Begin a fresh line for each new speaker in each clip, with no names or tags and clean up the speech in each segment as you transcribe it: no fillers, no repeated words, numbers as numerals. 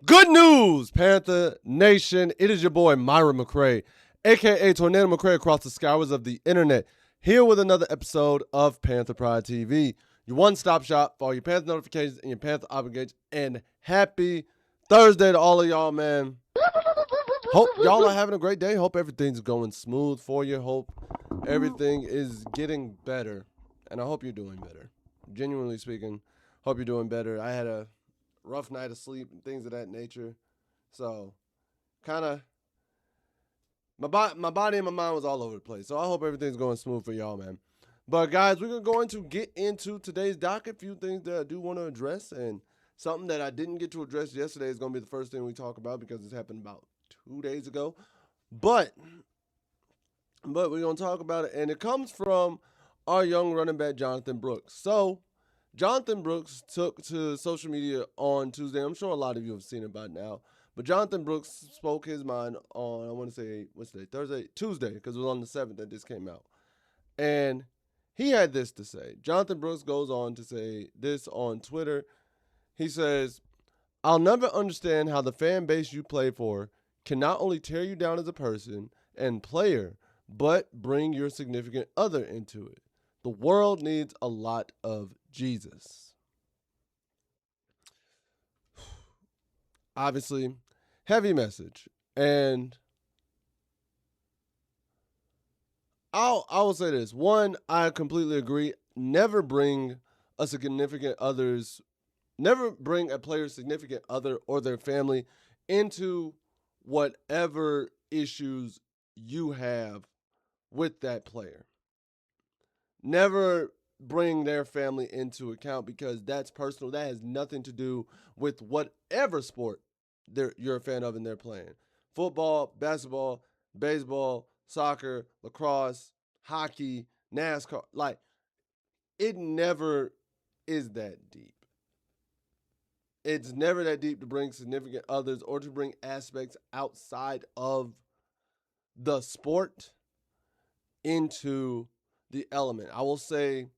Good news, Panther Nation. It is your boy, Myron McRae, a.k.a. Tornado McRae across the skies of the internet, here with another episode of Panther Pride TV, your one-stop shop for all your Panther notifications and your Panther obligations. And happy Thursday to all of y'all, man. Hope y'all are having a great day. Hope everything's going smooth for you. Hope everything is getting better. And I hope you're doing better. Genuinely speaking, hope you're doing better. I had a rough night of sleep and things of that nature. So, kind of, my body and my mind was all over the place. So, I hope everything's going smooth for y'all, man. But, guys, we're going to get into today's docket. A few things that I do want to address. And something that I didn't get to address yesterday is going to be the first thing we talk about because it's happened about 2 days ago. But we're going to talk about it. And it comes from our young running back, Jonathan Brooks. So, Jonathan Brooks took to social media on Tuesday. I'm sure a lot of you have seen it by now. But Jonathan Brooks spoke his mind on, I want to say, what's today? Tuesday, because it was on the 7th that this came out. And he had this to say. Jonathan Brooks goes on to say this on Twitter. He says, "I'll never understand how the fan base you play for can not only tear you down as a person and player, but bring your significant other into it. The world needs a lot of Jesus." Obviously, heavy message. And I will say this. One, I completely agree. Never bring a player's significant other or their family into whatever issues you have with that player. Never bring their family into account because that's personal. That has nothing to do with whatever sport you're a fan of and they're playing. Football, basketball, baseball, soccer, lacrosse, hockey, NASCAR. Like, it never is that deep. It's never that deep to bring significant others or to bring aspects outside of the sport into the element. I will say,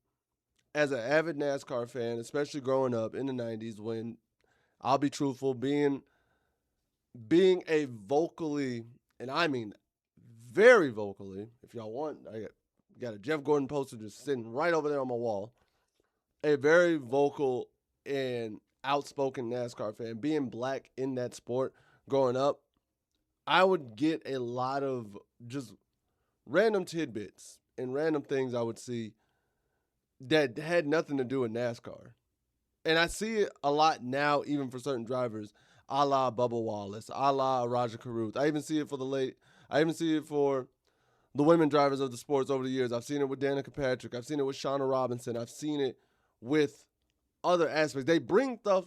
as an avid NASCAR fan, especially growing up in the 90s, when I'll be truthful, being a vocally, and I mean very vocally, if y'all want, I got a Jeff Gordon poster just sitting right over there on my wall, a very vocal and outspoken NASCAR fan, being black in that sport growing up, I would get a lot of just random tidbits and random things I would see that had nothing to do with NASCAR. And I see it a lot now, even for certain drivers, a la Bubba Wallace, a la Raja Caruth. I even see it for the women drivers of the sports over the years. I've seen it with Danica Patrick. I've seen it with Shauna Robinson. I've seen it with other aspects. They bring stuff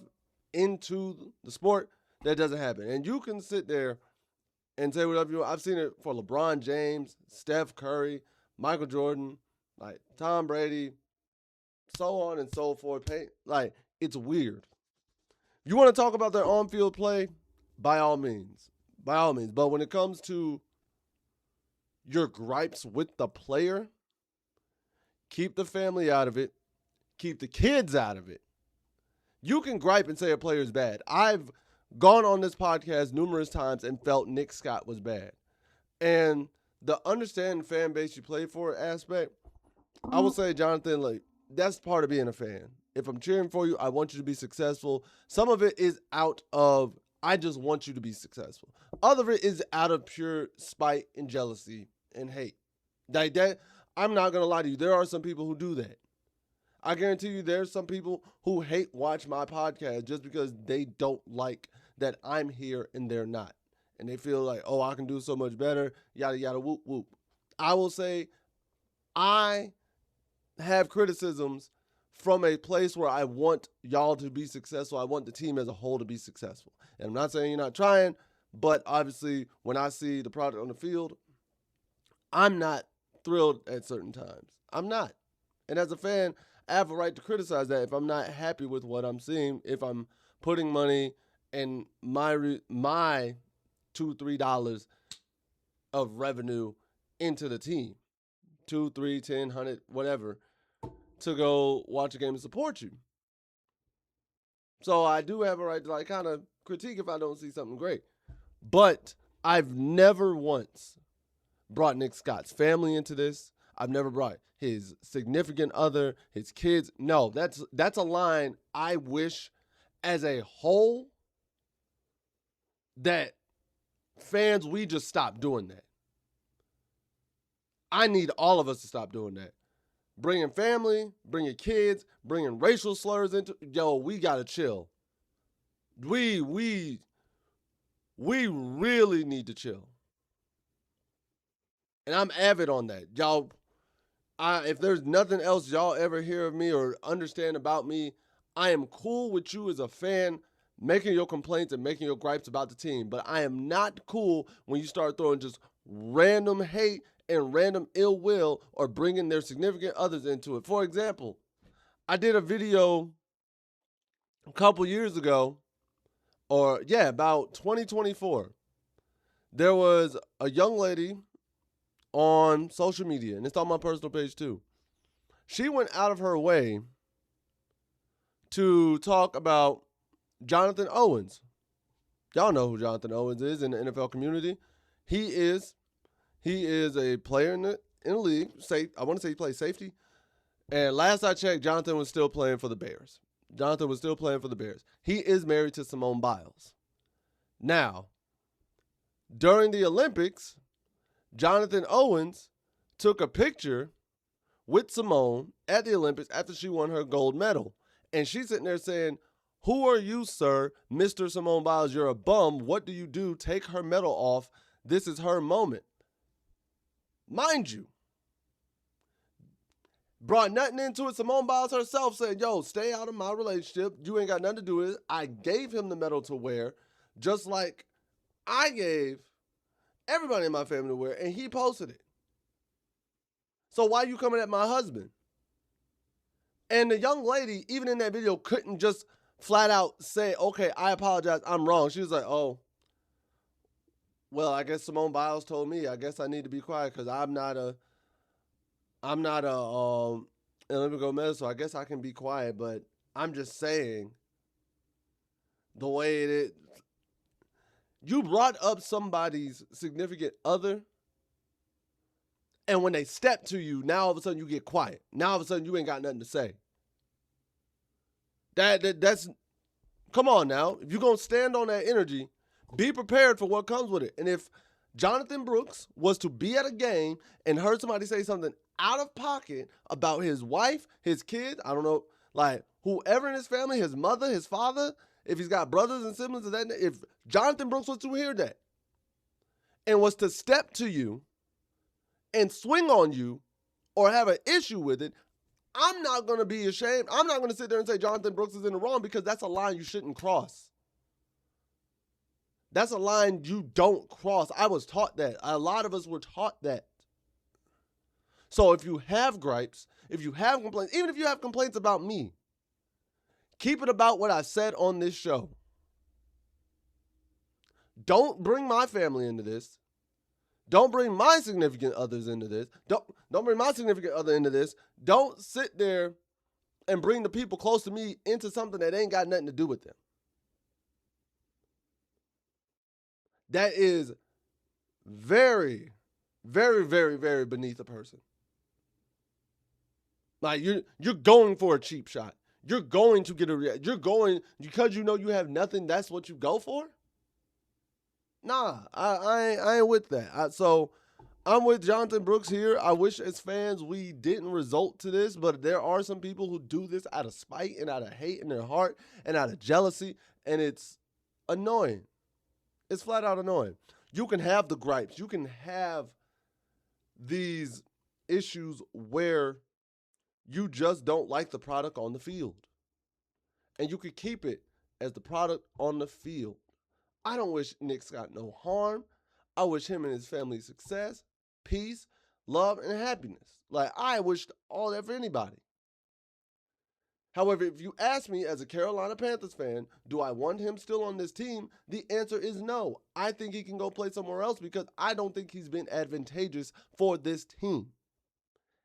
into the sport that doesn't happen. And you can sit there and say whatever you want. I've seen it for LeBron James, Steph Curry, Michael Jordan, like Tom Brady, so on and so forth. Like, it's weird. You want to talk about their on-field play? By all means. But when it comes to your gripes with the player, keep the family out of it. Keep the kids out of it. You can gripe and say a player is bad. I've gone on this podcast numerous times and felt Nick Scott was bad. And the understanding fan base you play for aspect, I will say, Jonathan, like, that's part of being a fan. If I'm cheering for you, I want you to be successful. Some of it is out of, I just want you to be successful. Other of it is out of pure spite and jealousy and hate. Like that, I'm not going to lie to you. There are some people who do that. I guarantee you there's some people who hate watch my podcast just because they don't like that I'm here and they're not. And they feel like, oh, I can do so much better, yada, yada, whoop, whoop. I will say I have criticisms from a place where I want y'all to be successful. I want the team as a whole to be successful. And I'm not saying you're not trying, but obviously when I see the product on the field, I'm not thrilled at certain times. I'm not. And as a fan, I have a right to criticize that if I'm not happy with what I'm seeing, if I'm putting money and my $2-3 of revenue into the team, 2, 3, 10, 100, whatever, to go watch a game and support you. So I do have a right to like kind of critique if I don't see something great. But I've never once brought Nick Scott's family into this. I've never brought his significant other, his kids. No, that's a line I wish as a whole that fans, we just stop doing that. I need all of us to stop doing that. Bringing family, bringing kids, bringing racial slurs into, we gotta chill. We really need to chill. And I'm avid on that. Y'all, if there's nothing else y'all ever hear of me or understand about me, I am cool with you as a fan making your complaints and making your gripes about the team. But I am not cool when you start throwing just random hate and random ill will or bringing their significant others into it. For example, I did a video a couple years ago, about 2024. There was a young lady on social media, and it's on my personal page too. She went out of her way to talk about Jonathan Owens. Y'all know who Jonathan Owens is in the NFL community. He is a player in the league. I want to say he plays safety. And last I checked, Jonathan was still playing for the Bears. He is married to Simone Biles. Now, during the Olympics, Jonathan Owens took a picture with Simone at the Olympics after she won her gold medal. And she's sitting there saying, "Who are you, sir? Mr. Simone Biles, you're a bum. What do you do? Take her medal off. This is her moment." Mind you, brought nothing into it. Simone Biles herself said, "Yo, stay out of my relationship. You ain't got nothing to do with it. I gave him the medal to wear, just like I gave everybody in my family to wear, and he posted it. So why you coming at my husband?" And the young lady, even in that video, couldn't just flat out say, "Okay, I apologize, I'm wrong." She was like, "Oh, well, I guess Simone Biles told me. I guess I need to be quiet because I'm not a Olympic gold medalist, so I guess I can be quiet. But I'm just saying, the way it is, you brought up somebody's significant other, and when they step to you, now all of a sudden you get quiet. Now all of a sudden you ain't got nothing to say. That's come on now. If you're gonna stand on that energy, be prepared for what comes with it. And if Jonathan Brooks was to be at a game and heard somebody say something out of pocket about his wife, his kids, I don't know, like whoever in his family, his mother, his father, if he's got brothers and siblings, if Jonathan Brooks was to hear that and was to step to you and swing on you or have an issue with it, I'm not going to be ashamed. I'm not going to sit there and say Jonathan Brooks is in the wrong, because that's a line you shouldn't cross. That's a line you don't cross. I was taught that. A lot of us were taught that. So if you have gripes, if you have complaints, even if you have complaints about me, keep it about what I said on this show. Don't bring my family into this. Don't bring my significant others into this. Don't bring my significant other into this. Don't sit there and bring the people close to me into something that ain't got nothing to do with them. That is very, very, very, very beneath a person. Like you're going for a cheap shot. You're going to get a reaction. You're going because you know you have nothing. That's what you go for. Nah, I ain't with that. So I'm with Jonathan Brooks here. I wish as fans we didn't result to this, but there are some people who do this out of spite and out of hate in their heart and out of jealousy, and it's annoying. It's flat out annoying. You can have the gripes. You can have these issues where you just don't like the product on the field. And you could keep it as the product on the field. I don't wish Nick Scott no harm. I wish him and his family success, peace, love, and happiness. Like, I wish all that for anybody. However, if you ask me as a Carolina Panthers fan, do I want him still on this team? The answer is no. I think he can go play somewhere else because I don't think he's been advantageous for this team.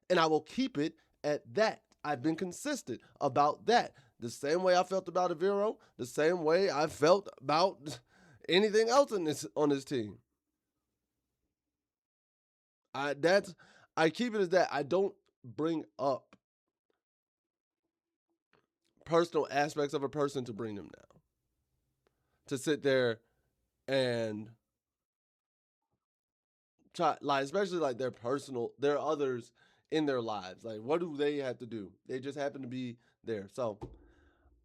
And I will keep it at that. I've been consistent about that. The same way I felt about Avero, the same way I felt about anything else on this team. I keep it as that. I don't bring up personal aspects of a person to bring them down. To sit there and try, like, especially like there are others in their lives. Like, what do they have to do? They just happen to be there. So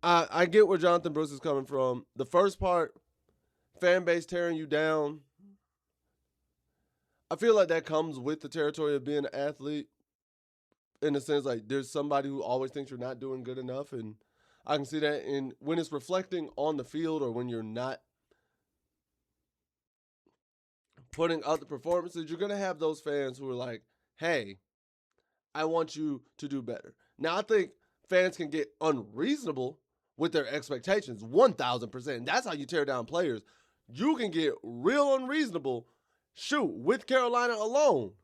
I get where Jonathan Brooks is coming from. The first part, fan base tearing you down, I feel like that comes with the territory of being an athlete, in the sense like there's somebody who always thinks you're not doing good enough, and I can see that in when it's reflecting on the field or when you're not putting out the performances, you're gonna have those fans who are like, "Hey, I want you to do better." Now, I think fans can get unreasonable with their expectations, 1,000%. That's how you tear down players. You can get real unreasonable. Shoot, with Carolina alone,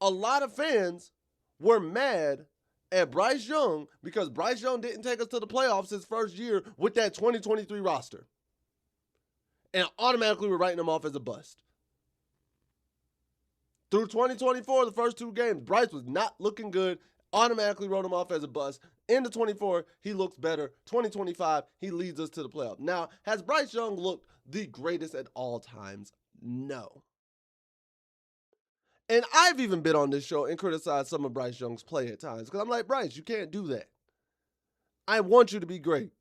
a lot of fans were mad at Bryce Young because Bryce Young didn't take us to the playoffs his first year with that 2023 roster. And automatically we're writing him off as a bust. Through 2024, the first two games, Bryce was not looking good. Automatically wrote him off as a bust. Into 24, he looks better. 2025, he leads us to the playoff. Now, has Bryce Young looked the greatest at all times? No. And I've even been on this show and criticized some of Bryce Young's play at times because I'm like, Bryce, you can't do that. I want you to be great.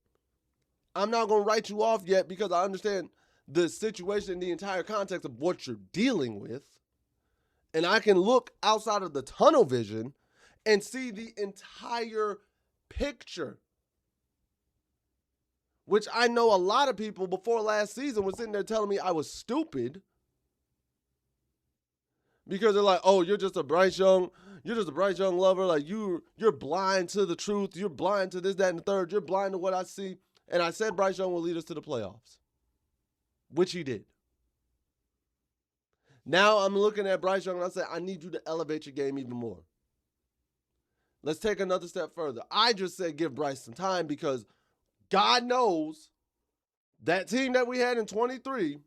I'm not going to write you off yet because I understand the situation and the entire context of what you're dealing with. And I can look outside of the tunnel vision and see the entire picture. Which I know a lot of people before last season were sitting there telling me I was stupid. Because they're like, oh, you're just a Bryce Young lover. Like you're blind to the truth. You're blind to this, that, and the third. You're blind to what I see. And I said Bryce Young will lead us to the playoffs, which he did. Now I'm looking at Bryce Young and I say, I need you to elevate your game even more. Let's take another step further. I just said give Bryce some time because God knows that team that we had in 23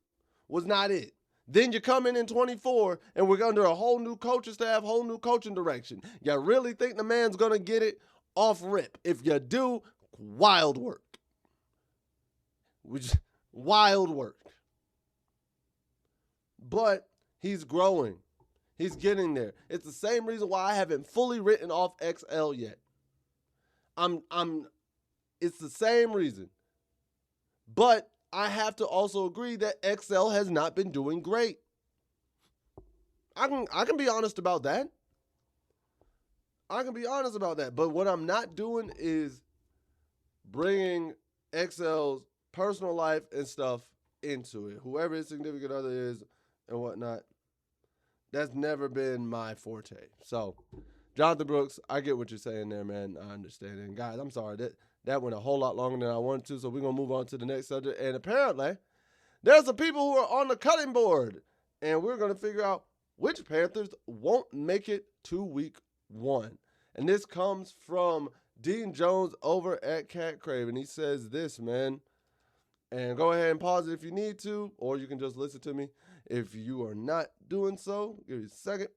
was not it. Then you come in 24 and we're under a whole new coaching staff, whole new coaching direction. You really think the man's going to get it off rip? If you do, wild work. Wild work. But he's growing. He's getting there. It's the same reason why I haven't fully written off XL yet. It's the same reason. But I have to also agree that XL has not been doing great. I can be honest about that. But what I'm not doing is bringing XL's personal life and stuff into it. Whoever his significant other is and whatnot, that's never been my forte. So, Jonathan Brooks, I get what you're saying there, man. I understand. And guys, I'm sorry that went a whole lot longer than I wanted to, so we're going to move on to the next subject. And apparently, there's some people who are on the cutting board, and we're going to figure out which Panthers won't make it to week 1. And this comes from Dean Jones over at Cat Craven. He says this, man. And go ahead and pause it if you need to, or you can just listen to me. If you are not doing so, give me a second.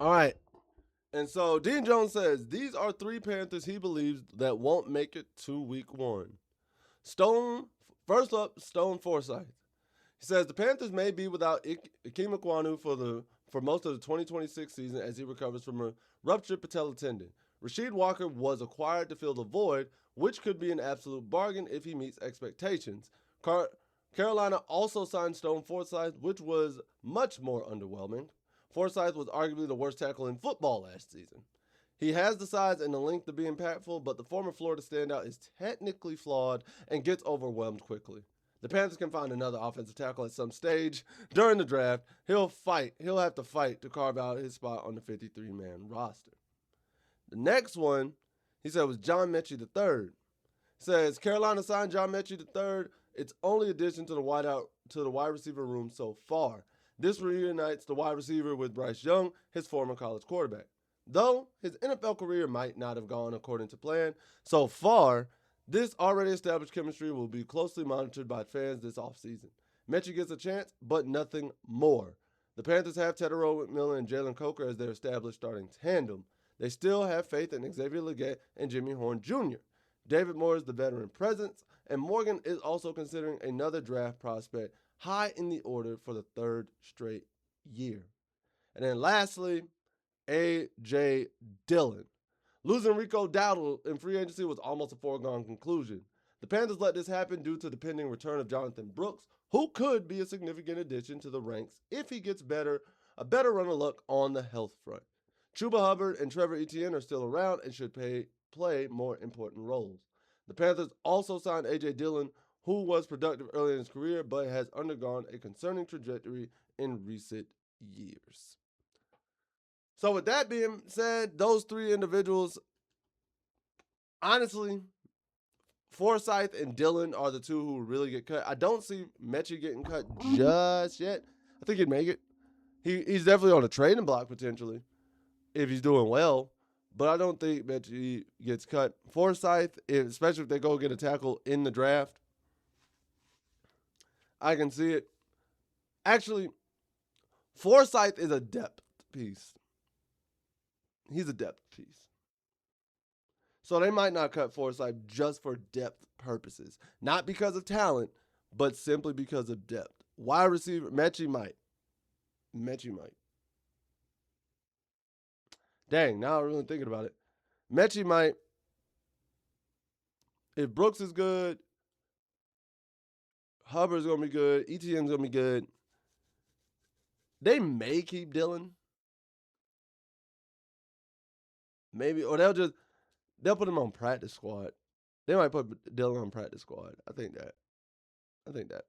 All right. And so Dean Jones says, these are 3 Panthers he believes that won't make it to week 1. First up, Stone Forsyth. He says the Panthers may be without Ikem Ekwonu for most of the 2026 season as he recovers from a ruptured patella tendon. Rasheed Walker was acquired to fill the void, which could be an absolute bargain if he meets expectations. Carolina also signed Stone Forsyth, which was much more underwhelming. Forsyth was arguably the worst tackle in football last season. He has the size and the length to be impactful, but the former Florida standout is technically flawed and gets overwhelmed quickly. The Panthers can find another offensive tackle at some stage during the draft. He'll have to fight to carve out his spot on the 53-man roster. The next one, he said, was John Mechie III. Says Carolina signed John Mechie III. It's only addition to the wide receiver room so far. This reunites the wide receiver with Bryce Young, his former college quarterback. Though his NFL career might not have gone according to plan so far, this already established chemistry will be closely monitored by fans this offseason. Mechie gets a chance, but nothing more. The Panthers have Tedero Miller and Jalen Coker as their established starting tandem. They still have faith in Xavier Legette and Jimmy Horn Jr. David Moore is the veteran presence, and Morgan is also considering another draft prospect high in the order for the third straight year. And then lastly, A.J. Dillon. Losing Rico Dowdle in free agency was almost a foregone conclusion. The Panthers let this happen due to the pending return of Jonathan Brooks, who could be a significant addition to the ranks if he gets a better run of luck on the health front. Chuba Hubbard and Trevor Etienne are still around and should play more important roles. The Panthers also signed A.J. Dillon, who was productive early in his career but has undergone a concerning trajectory in recent years. So with that being said, those three individuals, honestly, Forsyth and Dillon are the two who really get cut. I don't see Mechie getting cut just yet. I think he'd make it. He's definitely on a trading block potentially if he's doing well, but I don't think Mechie gets cut. Forsyth, especially if they go get a tackle in the draft, I can see it. Actually, Forsyth is a depth piece. He's a depth piece. So they might not cut Forsyth just for depth purposes. Not because of talent, but simply because of depth. Wide receiver, Mechie might. Dang, now I'm really thinking about it. Mechie might. If Brooks is good, Hubbard's going to be good, ETN's going to be good. They may keep Dillon. Maybe, or they'll put him on practice squad. They might put Dillon on practice squad. I think that.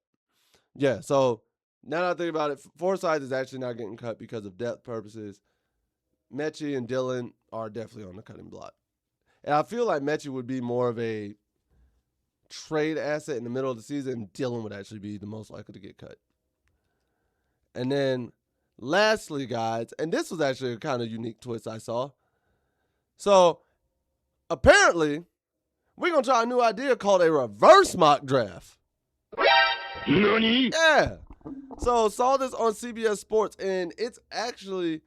Yeah, so now that I think about it, Forsyth is actually not getting cut because of depth purposes. Mechie and Dillon are definitely on the cutting block. And I feel like Mechie would be more of a trade asset in the middle of the season. Dillon would actually be the most likely to get cut. And then lastly, guys, and this was actually a kind of unique twist I saw. So apparently, we're going to try a new idea called a reverse mock draft.
Nani?
Yeah. So saw this on CBS Sports, and it's actually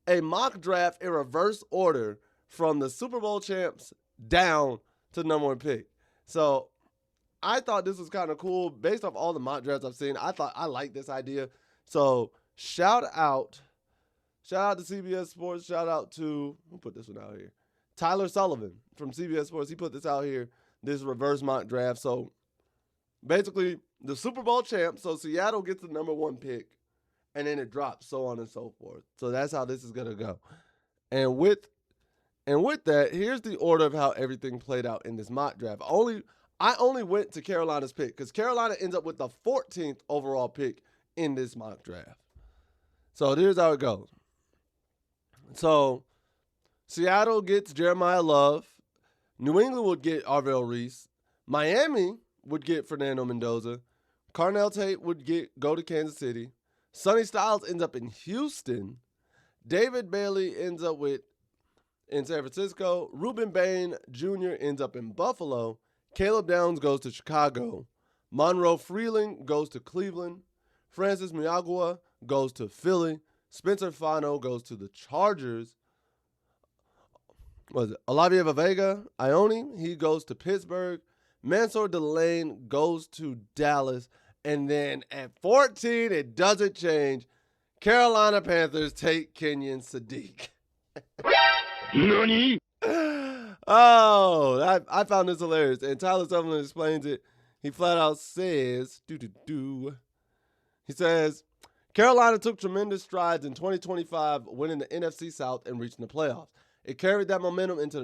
a mock draft in reverse order from the Super Bowl champs down to the number one pick. So I thought this was kind of cool. Based off all the mock drafts I've seen, I like this idea. So shout out to CBS Sports. Shout out to, who put this one out here? Tyler Sullivan from CBS Sports. He put this out here, this reverse mock draft. So basically, the Super Bowl champ, so Seattle gets the number one pick, and then it drops, so on and so forth. So that's how this is going to go. And with that, here's the order of how everything played out in this mock draft. I only went to Carolina's pick because Carolina ends up with the 14th overall pick in this mock draft. So here's how it goes. So Seattle gets Jeremiah Love. New England would get Arvell Reese. Miami would get Fernando Mendoza. Carnell Tate would go to Kansas City. Sonny Styles ends up in Houston. David Bailey ends up in San Francisco. Ruben Bain Jr. ends up in Buffalo. Caleb Downs goes to Chicago. Monroe Freeling goes to Cleveland. Francis Miagua goes to Philly. Spencer Fano goes to the Chargers. Olavia Vega Ione, he goes to Pittsburgh. Mansour Delane goes to Dallas. And then at 14, it doesn't change. Carolina Panthers take Kenyon Sadiq.
Nani?
Oh, I found this hilarious. And Tyler Sutherland explains it. He flat out says, He says, Carolina took tremendous strides in 2025, winning the NFC South and reaching the playoffs. It carried that momentum into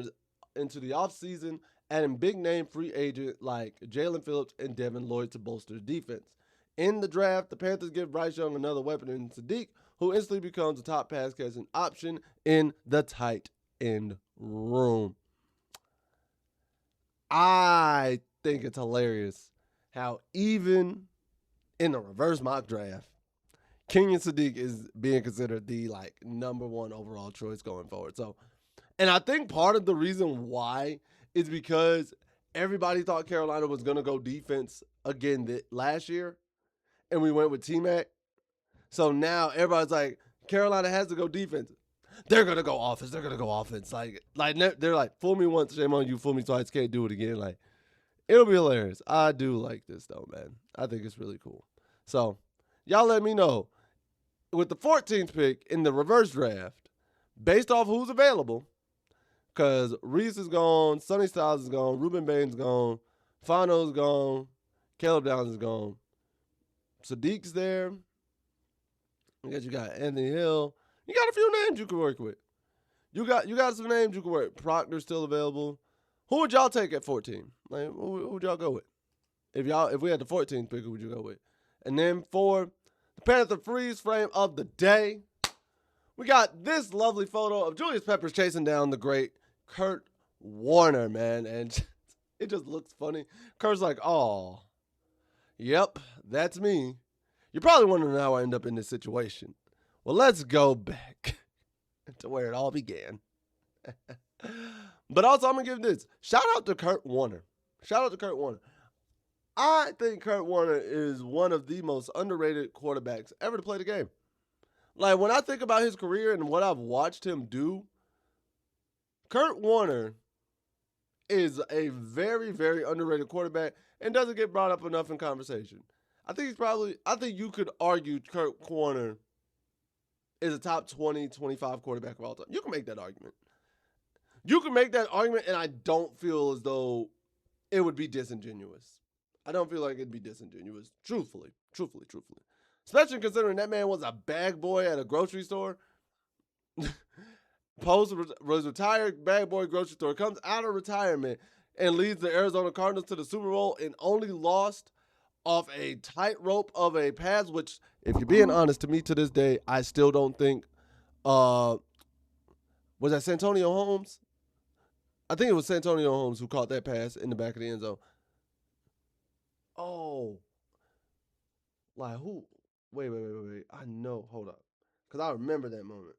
the offseason, adding big-name free agent like Jalen Phillips and Devin Lloyd to bolster the defense. In the draft, the Panthers give Bryce Young another weapon in Sadiq, who instantly becomes a top pass-catching option in the tight end room. I think it's hilarious how even in the reverse mock draft, Kenyon Sadiq is being considered the number one overall choice going forward. So And I think part of the reason why is because everybody thought Carolina was going to go defense again last year, and we went with T-Mac. So now everybody's like, Carolina has to go defense. They're going to go offense. They're going to go offense. Like they're like, fool me once, shame on you. Fool me twice, can't do it again. Like, it'll be hilarious. I do like this, though, man. I think it's really cool. So, y'all let me know. With the 14th pick in the reverse draft, based off who's available, because Reese is gone, Sonny Styles is gone, Ruben Bain's gone, Fano's gone, Caleb Downs is gone. Sadiq's there. I guess you got Anthony Hill. You got a few names you can work with. You got some names you can work. Proctor's still available. Who would y'all take at 14? Like, who would y'all go with? If we had the 14th pick, who would you go with? And then for the Panther freeze frame of the day, we got this lovely photo of Julius Peppers chasing down the great Kurt Warner, man. And it just looks funny. Kurt's like, oh, yep, that's me. You're probably wondering how I end up in this situation. Well, let's go back to where it all began. But also, I'm going to give this. Shout out to Kurt Warner. I think Kurt Warner is one of the most underrated quarterbacks ever to play the game. Like, when I think about his career and what I've watched him do, Kurt Warner is a very, very underrated quarterback and doesn't get brought up enough in conversation. I think you could argue Kurt Warner is a top 20, 25 quarterback of all time. You can make that argument. And I don't feel as though it would be disingenuous. I don't feel like it'd be disingenuous, truthfully. Especially considering that man was a bag boy at a grocery store. Was retired bag boy grocery store, comes out of retirement and leads the Arizona Cardinals to the Super Bowl and only lost off a tightrope of a pass, which, if you're being honest, to me to this day, I still don't think, was that Santonio Holmes? I think it was Santonio Holmes who caught that pass in the back of the end zone. Oh. Like who? Wait. I know. Hold up. Because I remember that moment.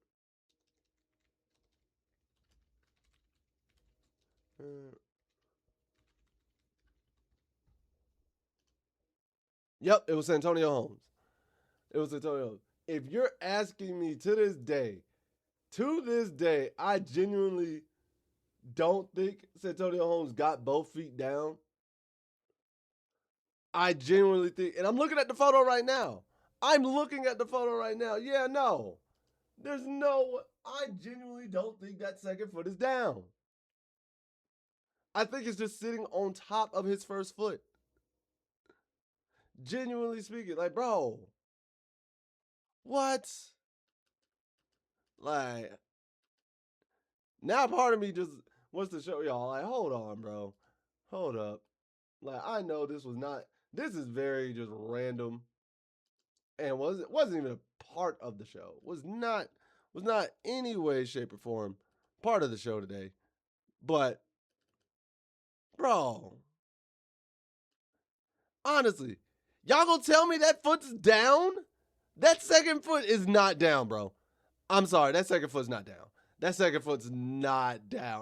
Yep, it was Santonio Holmes. If you're asking me to this day, I genuinely don't think Santonio Holmes got both feet down. I genuinely think, and I'm looking at the photo right now. Yeah, no. I genuinely don't think that second foot is down. I think it's just sitting on top of his first foot. Genuinely speaking, like, bro, what? Like, now part of me just wants to show y'all, like, hold on, bro. Hold up. Like, I know this is very just random and wasn't even a part of the show. Was not any way, shape, or form part of the show today. But, bro, honestly, y'all gonna tell me that foot's down? That second foot is not down, bro. I'm sorry, that second foot's not down.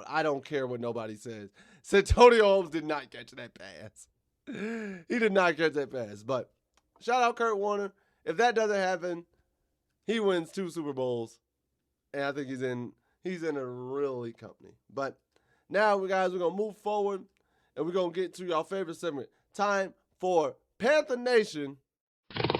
I don't care what nobody says. Santonio Holmes did not catch that pass. He did not catch that pass. But shout out Kurt Warner. If that doesn't happen, he wins 2 Super Bowls. And I think he's in a really company. But now, guys, we're going to move forward. And we're going to get to y'all favorite segment. Time for Panther Nation to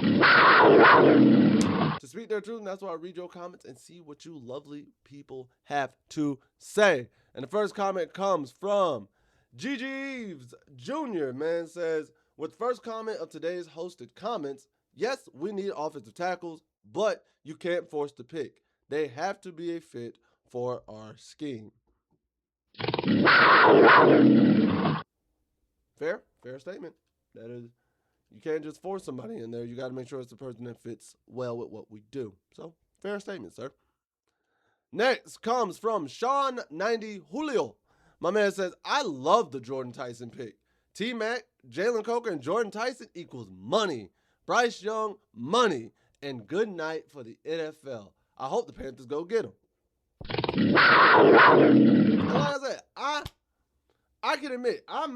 speak their truth. And that's why I read your comments and see what you lovely people have to say. And the first comment comes from Gigi Eves Jr., man, says, with first comment of today's hosted comments, yes, we need offensive tackles, but you can't force the pick. They have to be a fit for our scheme. Fair statement. That is, you can't just force somebody in there. You got to make sure it's the person that fits well with what we do. So, fair statement, sir. Next comes from Sean 90 Julio. My man says, I love the Jordan Tyson pick. T-Mac, Jalen Coker, and Jordan Tyson equals money. Bryce Young, money. And good night for the NFL. I hope the Panthers go get him. And like I said, I can admit I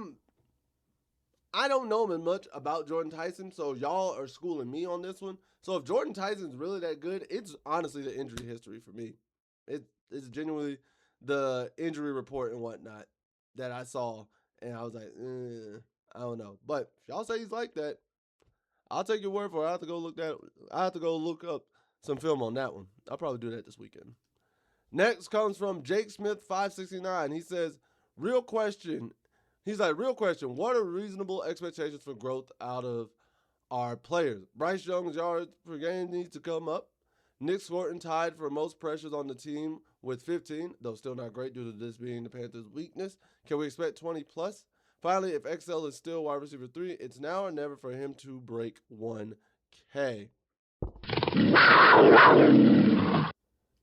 don't know much about Jordan Tyson, so y'all are schooling me on this one. So if Jordan Tyson's really that good, it's honestly the injury history for me. It's genuinely the injury report and whatnot that I saw, and I was like, I don't know. But if y'all say he's like that, I'll take your word for it. I have to go look up some film on that one. I'll probably do that this weekend. Next comes from Jake Smith 569. He says, real question. He's like, real question. What are reasonable expectations for growth out of our players? Bryce Young's yards per game needs to come up. Nick Scorton tied for most pressures on the team with 15, though still not great due to this being the Panthers' weakness. Can we expect 20 plus? Finally, if XL is still wide receiver 3, it's now or never for him to break 1K.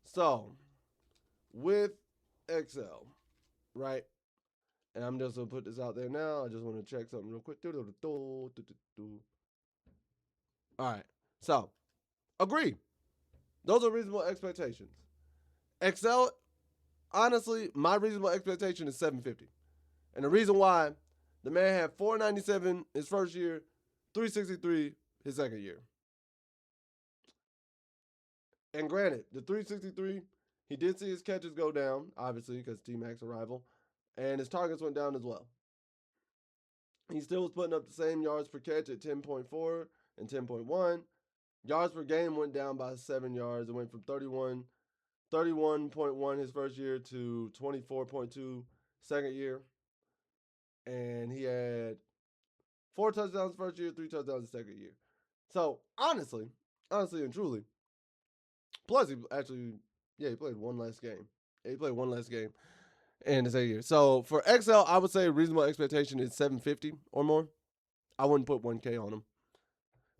So, with XL, right? And I'm just going to put this out there now. I just want to check something real quick. All right. So, agree. Those are reasonable expectations. XL, honestly, my reasonable expectation is 750. And the reason why, the man had 497 his first year, 363 his second year. And granted, the 363, he did see his catches go down, obviously, because T-Mac's arrival. And his targets went down as well. He still was putting up the same yards per catch at 10.4 and 10.1. Yards per game went down by 7 yards. It went from 31.1 his first year to 24.2 second year. And he had 4 touchdowns first year, 3 touchdowns the second year. So, honestly and truly, plus he played one less game. Yeah, he played one less game in his 8 year. So, for XL, I would say reasonable expectation is 750 or more. I wouldn't put 1K on him.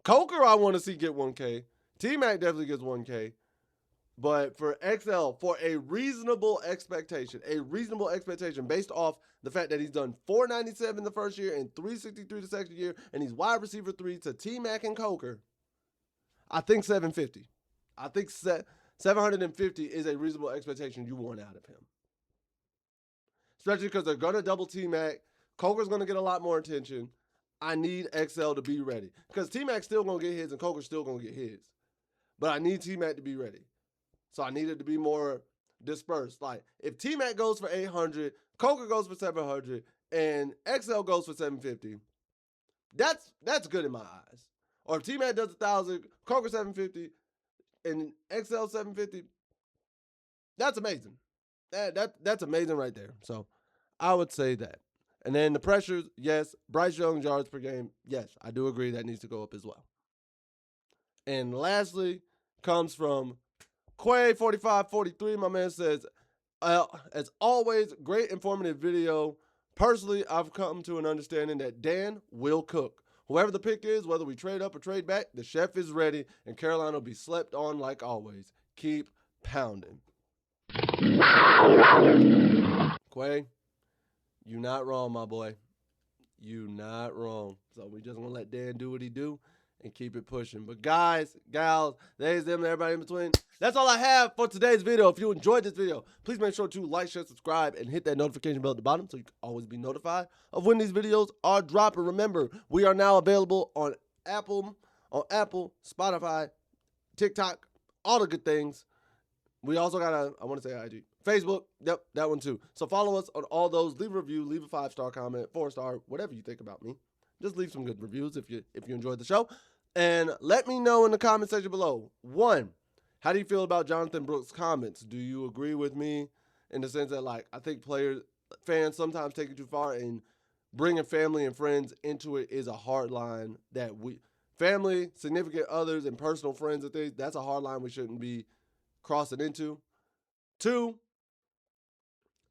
Coker, I want to see get 1K. T-Mac definitely gets 1K. But for XL, for a reasonable expectation based off the fact that he's done 497 the first year and 363 the second year, and he's wide receiver 3 to T-Mac and Coker, I think 750. I think 750 is a reasonable expectation you want out of him. Especially because they're going to double T-Mac. Coker's going to get a lot more attention. I need XL to be ready. Because T-Mac's still going to get his and Coker's still going to get his. But I need T-Mac to be ready. So I need it to be more dispersed. Like, if T-Mac goes for 800, Coker goes for 700, and XL goes for 750, that's good in my eyes. Or if T-Mac does 1,000, Coker 750, and XL 750, that's amazing. That's amazing right there. So I would say that. And then the pressures, yes. Bryce Young's yards per game, yes. I do agree that needs to go up as well. And lastly, comes from Quay4543. My man says, as always, great informative video. Personally, I've come to an understanding that Dan will cook. Whoever the pick is, whether we trade up or trade back, the chef is ready, and Carolina will be slept on like always. Keep pounding. Quay, you not wrong, my boy. You not wrong. So we just want to let Dan do what he do and keep it pushing. But guys, gals, theys, them, everybody in between, that's all I have for today's video. If you enjoyed this video, please make sure to like, share, subscribe, and hit that notification bell at the bottom so you can always be notified of when these videos are dropping. Remember, we are now available on Apple, Spotify, TikTok, all the good things. We also got I want to say IG. Facebook, yep, that one too. So follow us on all those. Leave a review, leave a 5-star comment, 4-star, whatever you think about me. Just leave some good reviews if you enjoyed the show. And let me know in the comment section below. 1, how do you feel about Jonathan Brooks' comments? Do you agree with me in the sense that, like, I think fans sometimes take it too far, and bringing family and friends into it is a hard line that family, significant others, and personal friends and things, that's a hard line we shouldn't be crossing into. 2,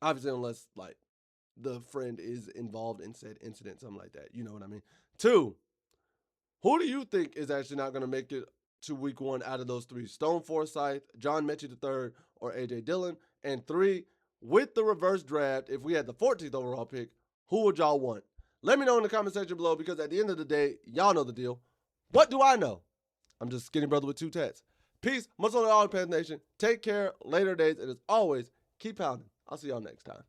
obviously unless, like, the friend is involved in said incident, something like that. You know what I mean? 2, who do you think is actually not going to make it to week 1 out of those 3? Stone Forsythe, John Mechie III, or A.J. Dillon? And 3, with the reverse draft, if we had the 14th overall pick, who would y'all want? Let me know in the comment section below, because at the end of the day, y'all know the deal. What do I know? I'm just a skinny brother with 2 tats. Peace. Much love to all the Panther Nation. Take care. Later days. And as always, Keep pounding. I'll see y'all next time.